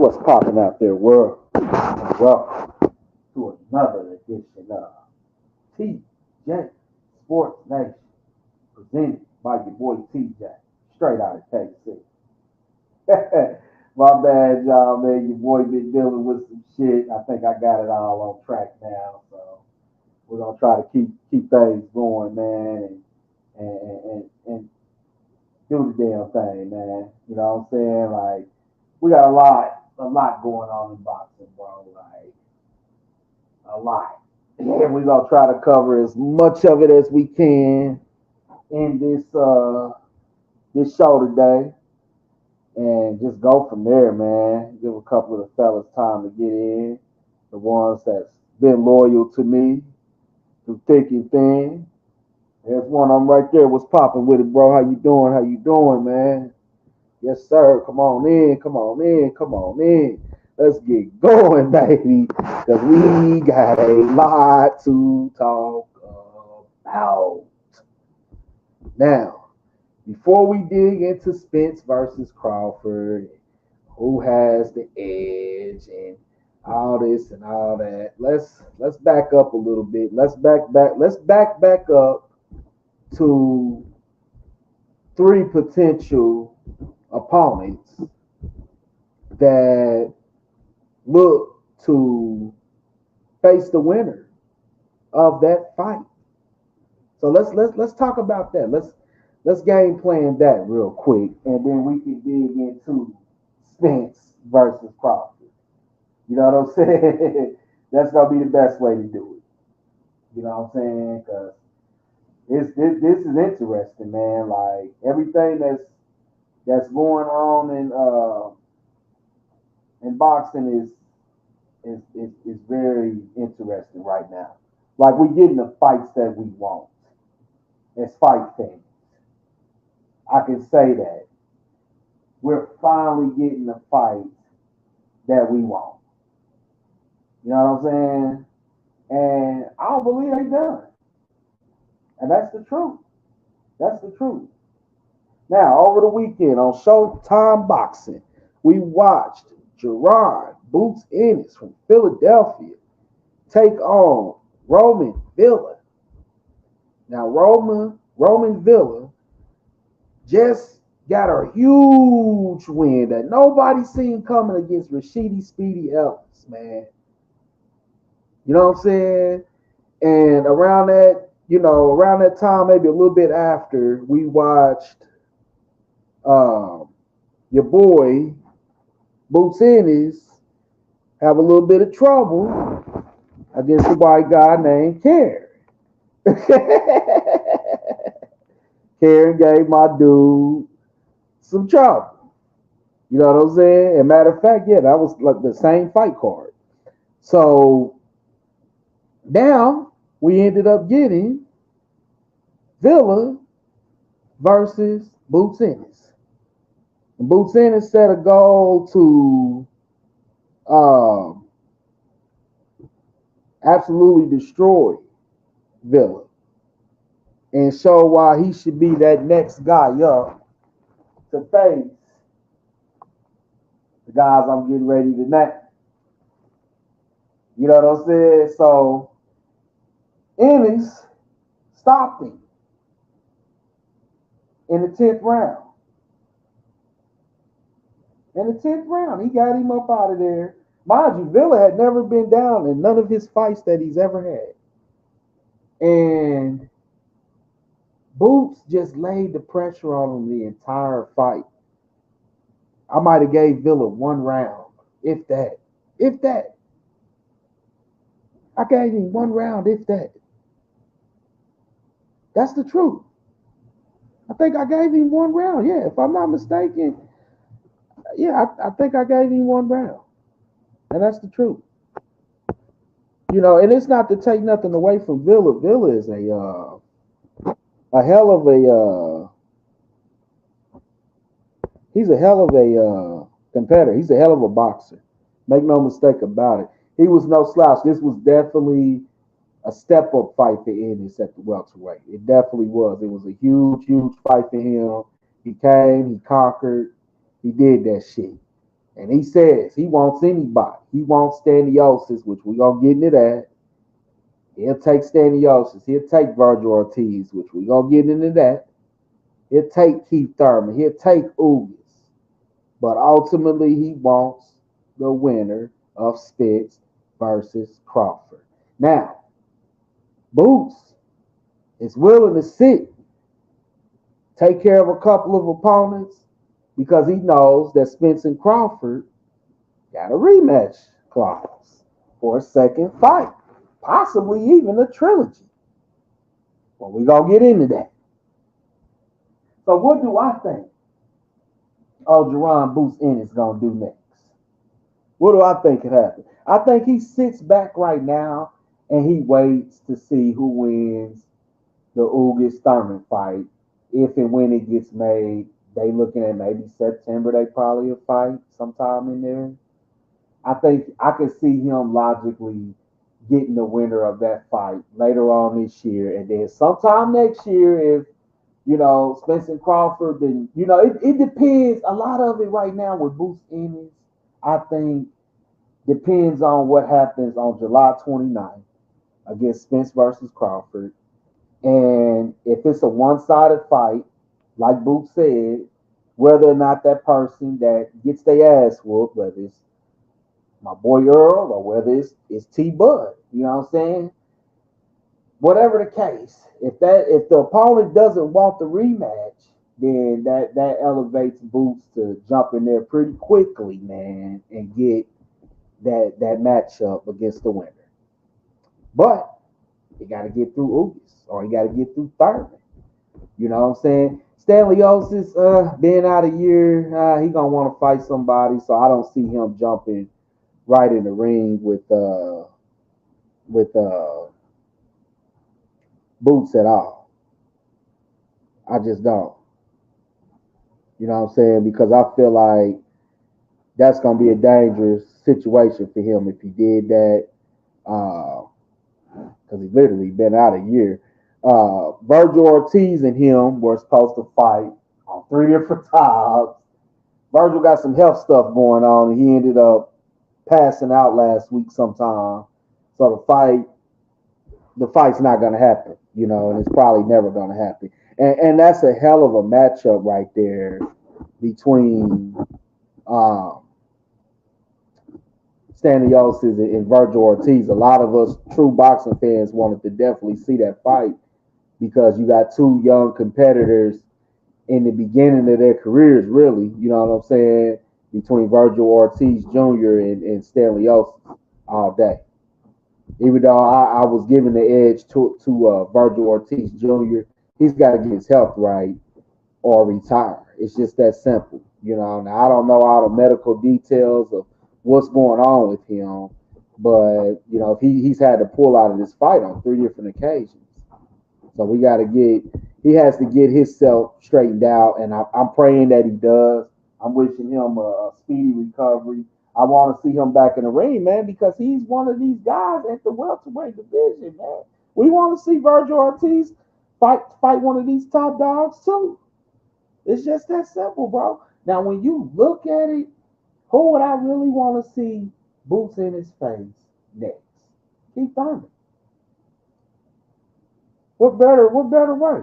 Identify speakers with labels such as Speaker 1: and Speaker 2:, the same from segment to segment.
Speaker 1: What's popping out there, world? And welcome to another edition of TJ Sports Nation, presented by your boy TJ, straight out of KC. My bad, y'all, man. Your boy been dealing with some shit. I think I got it all on track now, so we're gonna try to keep things going, man, and do the damn thing, man. You know what I'm saying? Like we got a lot going on in boxing, bro. Like a lot. And we're gonna try to cover as much of it as we can in this show today, and just go from there, man. Give a couple of the fellas time to get in, the ones that's been loyal to me through thick and thin. There's one of them right there. What's popping with it, bro? How you doing? How you doing, man? Yes, sir. Come on in. Come on in. Come on in. Let's get going, baby. Because we got a lot to talk about. Now, before we dig into Spence versus Crawford, who has the edge and all this and all that, let's back up a little bit. Let's back up to three potential opponents that look to face the winner of that fight. So let's talk about that. Let's game plan that real quick, and then we can dig into Spence versus Crawford. You know what I'm saying? That's gonna be the best way to do it. You know what I'm saying? Because this is interesting, man. Like everything that's going on in boxing is very interesting right now. Like we getting the fights that we want as fight fans. I can say that we're finally getting the fights that we want. You know what I'm saying? And I don't believe they done. And that's the truth. That's the truth. Now, over the weekend on Showtime Boxing, we watched Gerard Boots Ennis from Philadelphia take on Roman Villa. Now, Roman Villa just got a huge win that nobody seen coming against Rashidi Speedy Ellis, man. You know what I'm saying? And around that time, maybe a little bit after, we watched your boy Boots Ennis have a little bit of trouble against a white guy named Karen. Karen gave my dude some trouble. You know what I'm saying? And matter of fact, yeah, that was like the same fight card. So now we ended up getting Villa versus Boots Ennis. And Boots Ennis set a goal to absolutely destroy Villa and show why he should be that next guy up to face the guys I'm getting ready to name. You know what I'm saying? So Ennis stopped him in the 10th round. In the 10th round, he got him up out of there. Mind you, Villa had never been down in none of his fights that he's ever had. And Boots just laid the pressure on him the entire fight. I might have gave Villa one round, if that. If that. I gave him one round, if that. That's the truth. I think I gave him one round. Yeah, if I'm not mistaken, yeah, I think I gave him one round. And that's the truth. You know, and it's not to take nothing away from Villa. Villa is a hell of he's a hell of a competitor. He's a hell of a boxer. Make no mistake about it. He was no slouch. This was definitely a step up fight for Ennis at the welterweight. It definitely was. It was a huge fight for him. He came, he conquered, he did that shit. And he says he wants anybody. He wants Staniosis, which we're going to get into that. He'll take Staniosis. He'll take Virgil Ortiz, which we're going to get into that. He'll take Keith Thurman. He'll take Ugas. But ultimately, he wants the winner of Spence versus Crawford. Now, Boots is willing to sit, take care of a couple of opponents, because he knows that Spence and Crawford got a rematch clause for a second fight, possibly even a trilogy. Well, we're going to get into that. So what do I think Jerron Boots Ennis going to do next? What do I think could happen? I think he sits back right now and he waits to see who wins the Ugas Thurman fight. If and when it gets made, they looking at maybe September, they probably a fight sometime in there. I think I can see him logically getting the winner of that fight later on this year. And then sometime next year, if, Spencer Crawford, then, it depends. A lot of it right now with Boots Ennis, I think, depends on what happens on July 29th against Spence versus Crawford. And if it's a one-sided fight, like Boots said, whether or not that person that gets their ass whooped, whether it's my boy Earl or whether it's T Bud, you know what I'm saying? Whatever the case, if the opponent doesn't want the rematch, then that elevates Boots to jump in there pretty quickly, man, and get that matchup against the winner. But he got to get through Ugas or he got to get through Thurman. You know what I'm saying? Stanliosis, being out a year, he gonna want to fight somebody, so I don't see him jumping right in the ring with Boots at all. I just don't. You know what I'm saying? Because I feel like that's gonna be a dangerous situation for him if he did that. Because he's literally been out a year. Virgil Ortiz and him were supposed to fight on 3 different times. Virgil got some health stuff going on, and he ended up passing out last week sometime. So the fight's not going to happen, and it's probably never going to happen. And that's a hell of a matchup right there between Stanliosis and Virgil Ortiz. A lot of us true boxing fans wanted to definitely see that fight because you got two young competitors in the beginning of their careers, really, you know what I'm saying, between Virgil Ortiz Jr. and Stanliosis all day. Even though I was giving the edge to Virgil Ortiz Jr., he's got to get his health right or retire. It's just that simple. Now, I don't know all the medical details of what's going on with him, but, if he's had to pull out of this fight on 3 different occasions. So he has to get himself straightened out, and I'm praying that he does. I'm wishing him a speedy recovery. I want to see him back in the ring, man, because he's one of these guys at the welterweight division, man. We want to see Virgil Ortiz fight one of these top dogs too. It's just that simple, bro. Now, when you look at it, who would I really want to see Boots in his face next? Keith Thurman. What better way?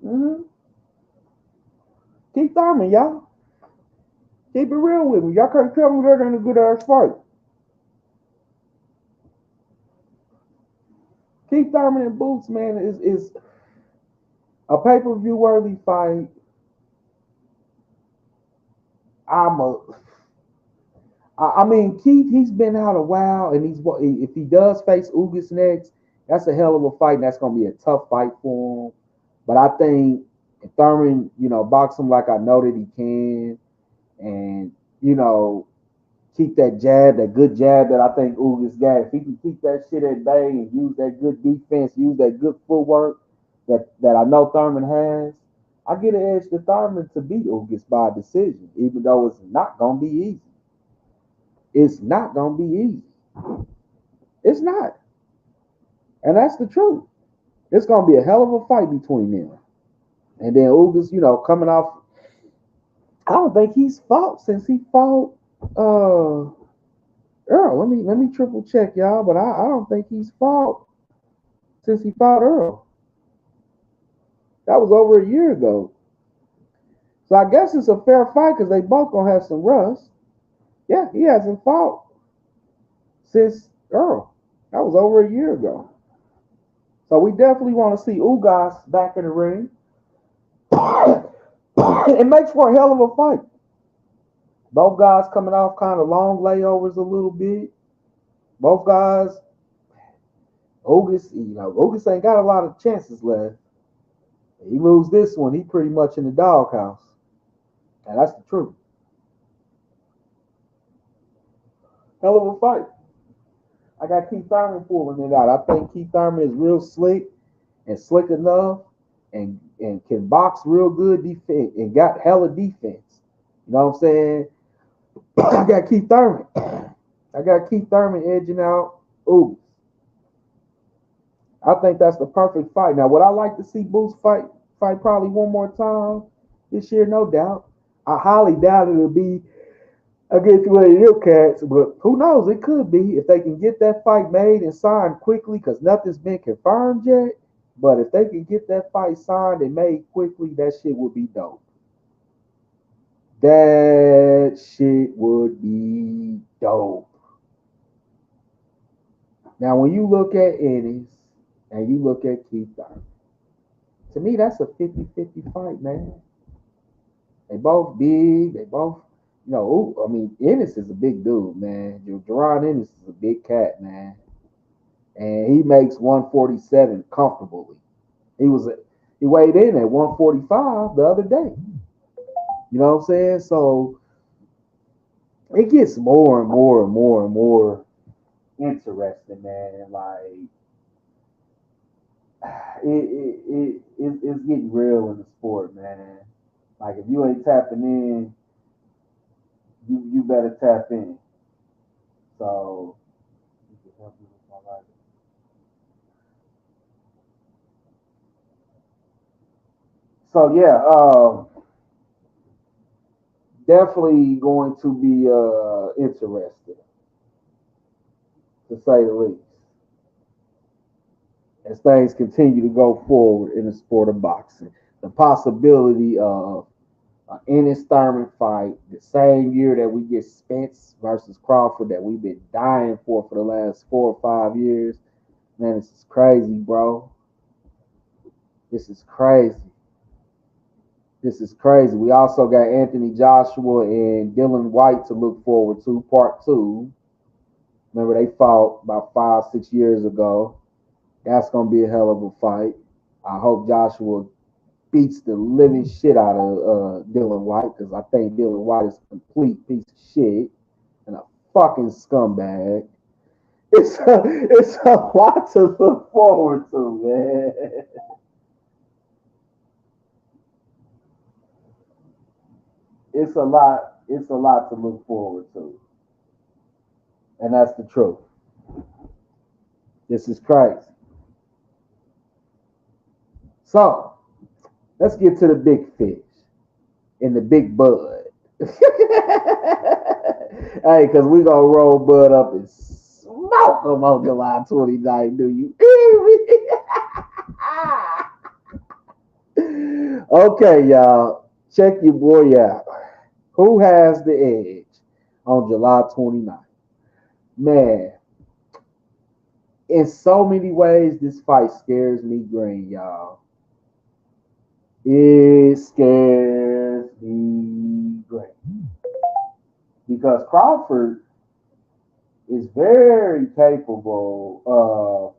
Speaker 1: Mm-hmm. Keith Thurman, y'all. Keep it real with me. Y'all can't tell me they're in a good ass fight. Keith Thurman and Boots, man, is a pay-per-view worthy fight. I mean, Keith, he's been out a while, and if he does face Ugas next, that's a hell of a fight, and that's gonna be a tough fight for him. But I think if Thurman, box him like I know that he can, and keep that good jab that I think Ugas got. If he can keep that shit at bay and use that good defense, use that good footwork that I know Thurman has, I get an edge to Thurman to beat Ugas by decision, even though it's not gonna be easy. It's not gonna be easy. It's not, and that's the truth. It's gonna be a hell of a fight between them. And then Ugas, coming off
Speaker 2: I don't think he's fought since he fought Earl. Let me triple check, y'all, but I don't think he's fought since he fought Earl. That was over a year ago. So I guess it's a fair fight because they both gonna have some rust. Yeah, he hasn't fought since Earl. That was over a year ago. So we definitely want to see Ugas back in the ring. It makes for a hell of a fight. Both guys coming off kind of long layovers a little bit. Both guys, Ugas ain't got a lot of chances left. He lose this one, he pretty much in the doghouse. And that's the truth. Hell of a fight. I got Keith Thurman pulling it out. I think Keith Thurman is real slick and slick enough and can box real good defense and got hella defense. You know what I'm saying? I got Keith Thurman. I got Keith Thurman edging out Ugas. I think that's the perfect fight. Now, would I like to see Boots fight probably one more time this year? No doubt. I highly doubt it'll be against one of your cats, but who knows? It could be if they can get that fight made and signed quickly because nothing's been confirmed yet. But if they can get that fight signed and made quickly, that shit would be dope. That shit would be dope. Now, when you look at Ennis and you look at Keith Thurman, to me, that's a 50-50 fight, man. They both big. They both, Ennis is a big dude, man. Jaron Ennis is a big cat, man. And he makes 147 comfortably. He weighed in at 145 the other day. You know what I'm saying? So it gets more and more and more and more interesting, man. Like it's getting real in the sport, man. Like if you ain't tapping in, you better tap in. So yeah, definitely going to be interesting to say the least as things continue to go forward in the sport of boxing. The possibility of Ennis Thurman fight the same year that we get Spence versus Crawford that we've been dying for the last 4 or 5 years. Man, this is crazy, bro. This is crazy. This is crazy. We also got Anthony Joshua and Dylan White to look forward to, part two. Remember, they fought about 5-6 years ago. That's going to be a hell of a fight. I hope Joshua beats the living shit out of Dylan White because I think Dylan White is a complete piece of shit and a fucking scumbag. It's a lot to look forward to, man. It's a lot. It's a lot to look forward to, and that's the truth. This is crazy. So let's get to the big fish and the big bud. Hey, because we gonna roll Bud up and smoke him on July 29th. Do you hear me? Okay, y'all. Check your boy out. Who has the edge on July 29th? Man, in so many ways, this fight scares me green, y'all. It scares me green. Because Crawford is very capable of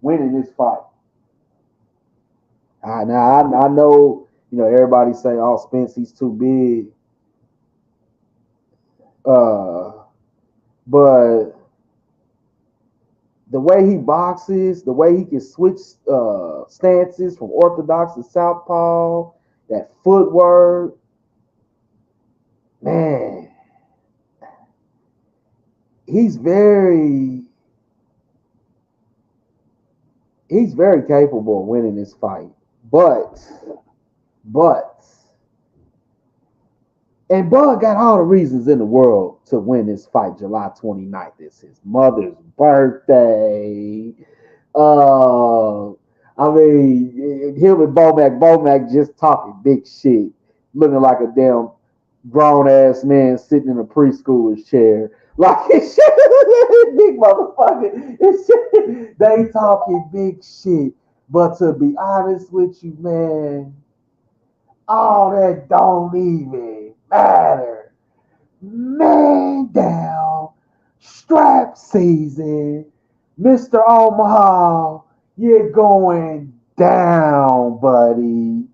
Speaker 2: winning this fight. Now I know, everybody say, "Oh, Spence, he's too big." But the way he boxes, the way he can switch stances from orthodox to southpaw, that footwork, man, he's very capable of winning this fight. But And Bud got all the reasons in the world to win this fight July 29th. It's his mother's birthday. Uh, I mean, him and Bomac just talking big shit, looking like a damn grown ass man sitting in a preschooler's chair. Like it's big motherfucker. They talking big shit. But to be honest with you, man, all that don't even matter. Man down, strap season, Mr. Omaha, you're going down, buddy.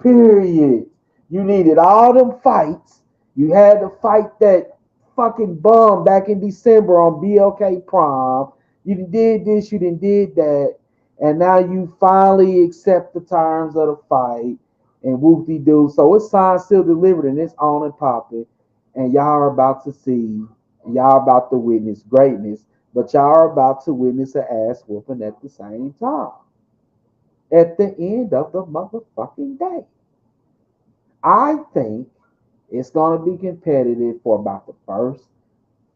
Speaker 2: Period. You needed all them fights. You had to fight that fucking bum back in December on BLK Prom. You done did this, you done did that, and now you finally accept the terms of the fight and whoop-de-doo. So it's signed, still delivered, and it's on and popping. And y'all are about to see, y'all about to witness greatness, but y'all are about to witness an ass whooping at the same time. At the end of the motherfucking day. I think it's going to be competitive for about the first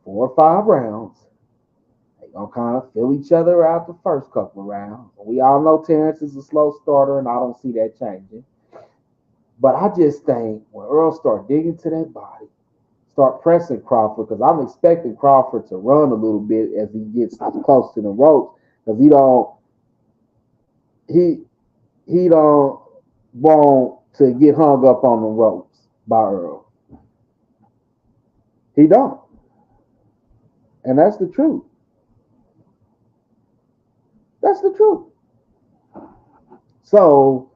Speaker 2: 4 or 5 rounds. They're going to kind of fill each other out the first couple of rounds. We all know Terrence is a slow starter, and I don't see that changing. But I just think when Earl start digging to that body, start pressing Crawford, because I'm expecting Crawford to run a little bit as he gets close to the ropes, because he don't want to get hung up on the ropes by Earl. He don't. And that's the truth. That's the truth. So,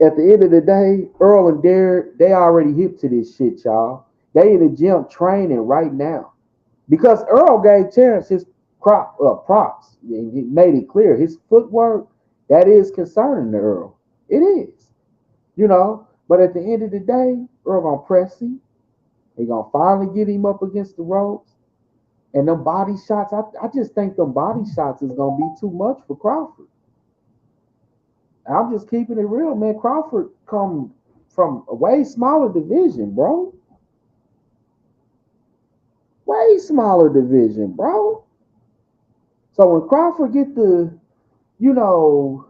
Speaker 2: at the end of the day, Earl and Derek, they already hip to this shit, y'all. They in the gym training right now. Because Earl gave Terrence his props. And he made it clear. His footwork, that is concerning to Earl. It is. You know, but at the end of the day, Earl gonna press him. He gonna finally get him up against the ropes. And them body shots, I just think them body shots is gonna be too much for Crawford. I'm just keeping it real, man. Crawford come from a way smaller division, bro. Way smaller division, bro. So when Crawford get the, you know,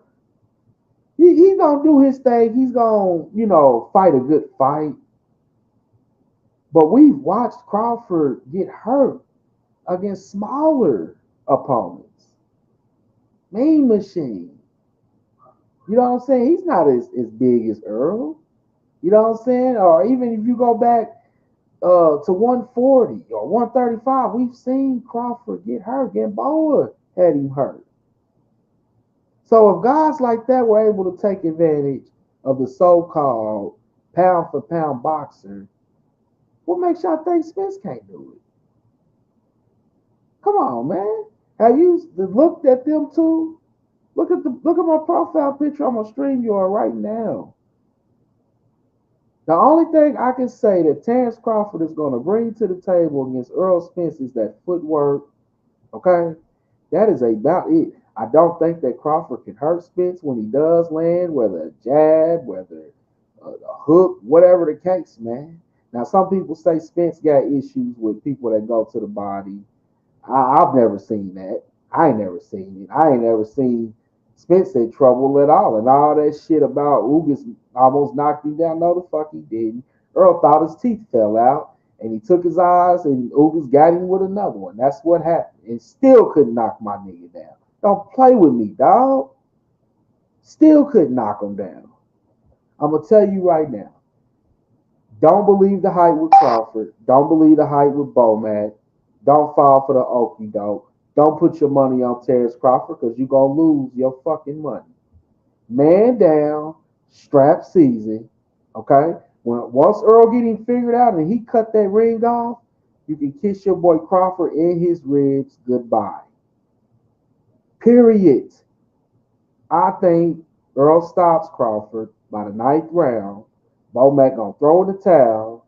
Speaker 2: he's gonna do his thing. He's gonna, you know, fight a good fight. But we've watched Crawford get hurt against smaller opponents. Mean Machine. You know what I'm saying? He's not as big as Earl. You know what I'm saying? Or even if you go back to 140 or 135, we've seen Crawford get hurt. Gamboa had him hurt. So if guys like that were able to take advantage of the so-called pound-for-pound boxer, what makes y'all think Spence can't do it? Come on, man. Have you looked at them two? Look at my profile picture. I'm gonna stream you right now. The only thing I can say that Terrence Crawford is gonna bring to the table against Earl Spence is that footwork. Okay, that is about it. I don't think that Crawford can hurt Spence when he does land, whether a jab, whether a hook, whatever the case, man. Now, some people say Spence got issues with people that go to the body. I've never seen that. I ain't never seen it. I ain't never seen Spence in trouble at all. And all that shit about Ugas almost knocked him down. No, the fuck he didn't. Earl thought his teeth fell out, and he took his eyes, and Ugas got him with another one. That's what happened. And still couldn't knock my nigga down. Don't play with me, dog. Still couldn't knock him down. I'm going to tell you right now. Don't believe the hype with Crawford. Don't believe the hype with Bomac. Don't fall for the okie doke. Don't put your money on Terrence Crawford because you're going to lose your fucking money. Man down, strap season, okay? Once Earl get him figured out and he cut that ring off, you can kiss your boy Crawford in his ribs goodbye. Period. I think Earl stops Crawford by the 9th round. Bomac going to throw in the towel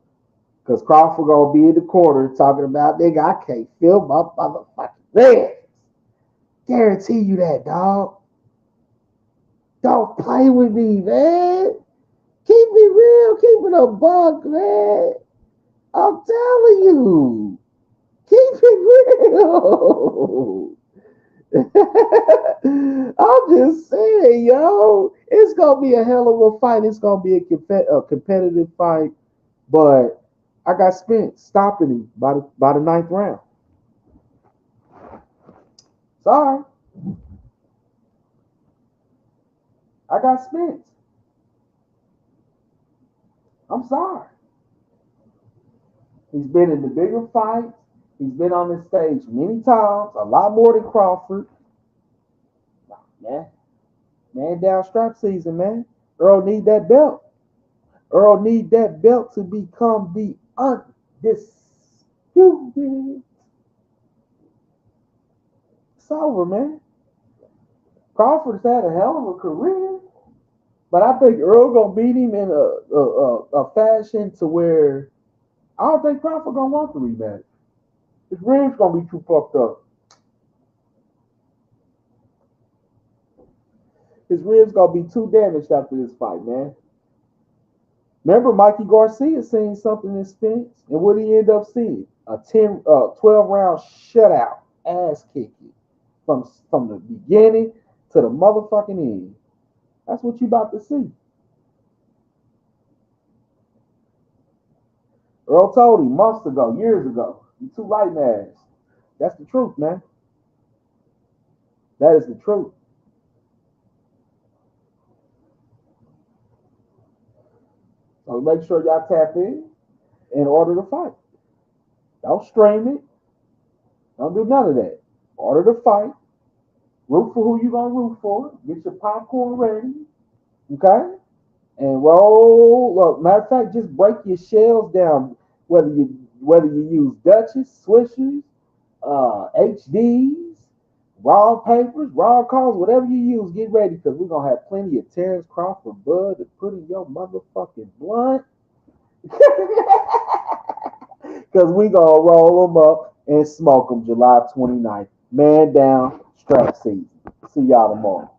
Speaker 2: because Crawford going to be in the corner talking about, nigga, I can't feel my motherfucking legs. Guarantee you that, dog. Don't play with me, man. Keep me real. Keep it a buck, man. I'm telling you, keep it real. I'm just saying, yo, it's gonna be a hell of a fight. It's gonna be a competitive fight, but I got Spence stopping him by the ninth round. Sorry, I got Spence. I'm sorry. He's been in the bigger fights. He's been on this stage many times, a lot more than Crawford. Man, man, down strap season, man. Earl need that belt. Earl need that belt to become the undisputed. It's over, man. Crawford's had a hell of a career, but I think Earl gonna beat him in a fashion to where I don't think Crawford gonna want the rematch. His ribs gonna be too fucked up. His ribs gonna be too damaged after this fight, man. Remember, Mikey Garcia seen something in Spence, and what did he end up seeing? A 12 round shutout, ass kicking from the beginning to the motherfucking end. That's what you about to see. Earl told him months ago, years ago, you too light in ass. That's the truth, man. That is the truth. So make sure y'all tap in order to fight. Don't stream it. Don't do none of that. Order to fight. Root for who you gonna root for. Get your popcorn ready. Okay? And roll. Look, matter of fact, just break your shells down. Whether you use Dutchess, Swishers, HDs, raw papers, raw cards, whatever you use, get ready because we're gonna have plenty of Terrence Crawford blood to put in your motherfucking blunt. Because we gonna roll them up and smoke them July 29th. Man down, strap season. See y'all tomorrow.